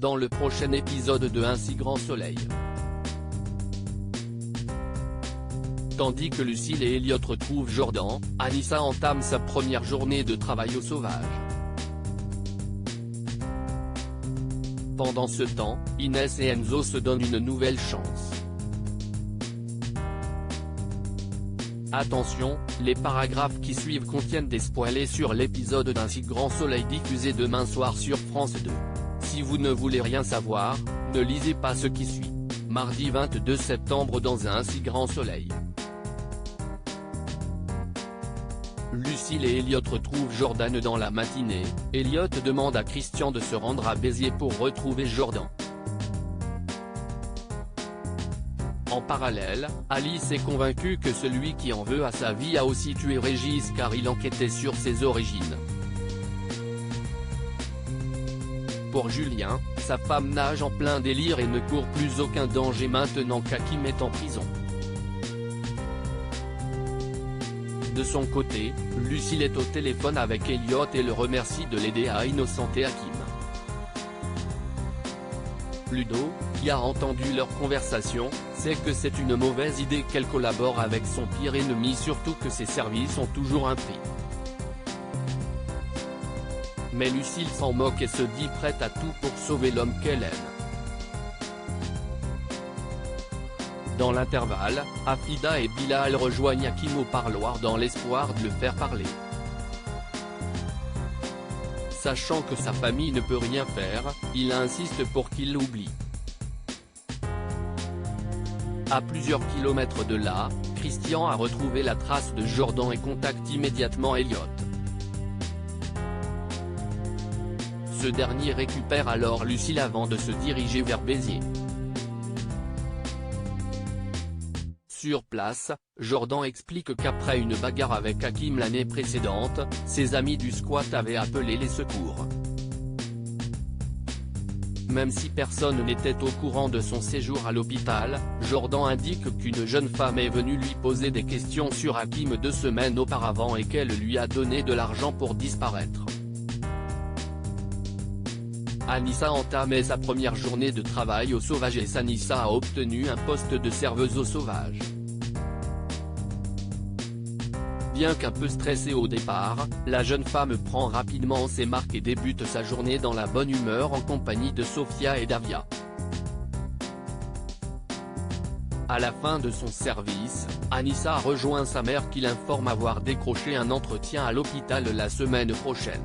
dans le prochain épisode de Un si grand soleil. Tandis que Lucille et Elliot retrouvent Jordan, Anissa entame sa première journée de travail au sauvage. Pendant ce temps, Inès et Enzo se donnent une nouvelle chance. Attention, les paragraphes qui suivent contiennent des spoilers sur l'épisode d'Un si grand soleil diffusé demain soir sur France 2. Si vous ne voulez rien savoir, ne lisez pas ce qui suit. Mardi 22 septembre dans Un si grand soleil. Lucille et Elliot retrouvent Jordan dans la matinée. Elliot demande à Christian de se rendre à Béziers pour retrouver Jordan. En parallèle, Alice est convaincue que celui qui en veut à sa vie a aussi tué Régis car il enquêtait sur ses origines. Pour Julien, sa femme nage en plein délire et ne court plus aucun danger maintenant qu'Hakim est en prison. De son côté, Lucille est au téléphone avec Elliot et le remercie de l'aider à innocenter Hakim. Ludo, qui a entendu leur conversation, sait que c'est une mauvaise idée qu'elle collabore avec son pire ennemi, surtout que ses services ont toujours un prix. Mais Lucille s'en moque et se dit prête à tout pour sauver l'homme qu'elle aime. Dans l'intervalle, Afida et Bilal rejoignent Hakim au parloir dans l'espoir de le faire parler. Sachant que sa famille ne peut rien faire, il insiste pour qu'il l'oublie. À plusieurs kilomètres de là, Christian a retrouvé la trace de Jordan et contacte immédiatement Elliot. Ce dernier récupère alors Lucille avant de se diriger vers Béziers. Sur place, Jordan explique qu'après une bagarre avec Hakim l'année précédente, ses amis du squat avaient appelé les secours. Même si personne n'était au courant de son séjour à l'hôpital, Jordan indique qu'une jeune femme est venue lui poser des questions sur Hakim 2 semaines auparavant et qu'elle lui a donné de l'argent pour disparaître. Anissa entamait sa première journée de travail au sauvage et Anissa a obtenu un poste de serveuse au sauvage. Bien qu'un peu stressée au départ, la jeune femme prend rapidement ses marques et débute sa journée dans la bonne humeur en compagnie de Sofia et Davia. À la fin de son service, Anissa rejoint sa mère qui l'informe avoir décroché un entretien à l'hôpital la semaine prochaine.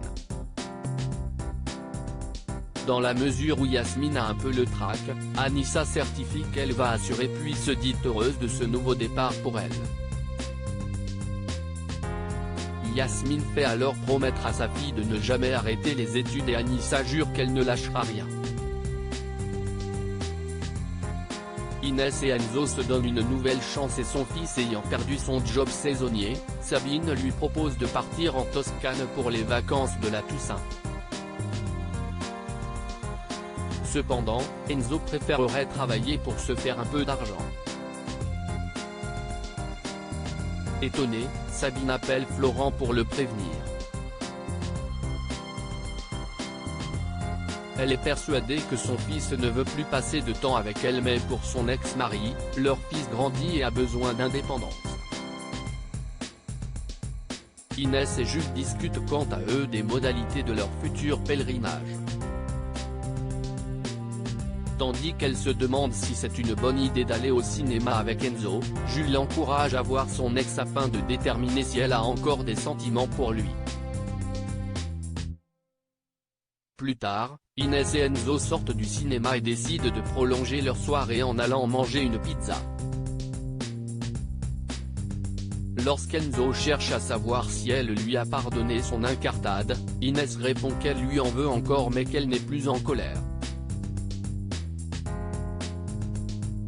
Dans la mesure où Yasmine a un peu le trac, Anissa certifie qu'elle va assurer puis se dit heureuse de ce nouveau départ pour elle. Yasmine fait alors promettre à sa fille de ne jamais arrêter les études et Anissa jure qu'elle ne lâchera rien. Inès et Enzo se donnent une nouvelle chance et son fils ayant perdu son job saisonnier, Sabine lui propose de partir en Toscane pour les vacances de la Toussaint. Cependant, Enzo préférerait travailler pour se faire un peu d'argent. Étonnée, Sabine appelle Florent pour le prévenir. Elle est persuadée que son fils ne veut plus passer de temps avec elle mais pour son ex-mari, leur fils grandit et a besoin d'indépendance. Inès et Jules discutent quant à eux des modalités de leur futur pèlerinage. Tandis qu'elle se demande si c'est une bonne idée d'aller au cinéma avec Enzo, Jules l'encourage à voir son ex afin de déterminer si elle a encore des sentiments pour lui. Plus tard, Inès et Enzo sortent du cinéma et décident de prolonger leur soirée en allant manger une pizza. Lorsqu'Enzo cherche à savoir si elle lui a pardonné son incartade, Inès répond qu'elle lui en veut encore mais qu'elle n'est plus en colère.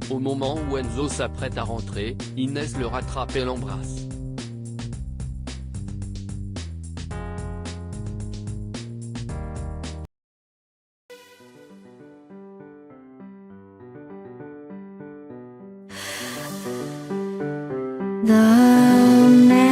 Au moment où Enzo s'apprête à rentrer, Inès le rattrape et l'embrasse. The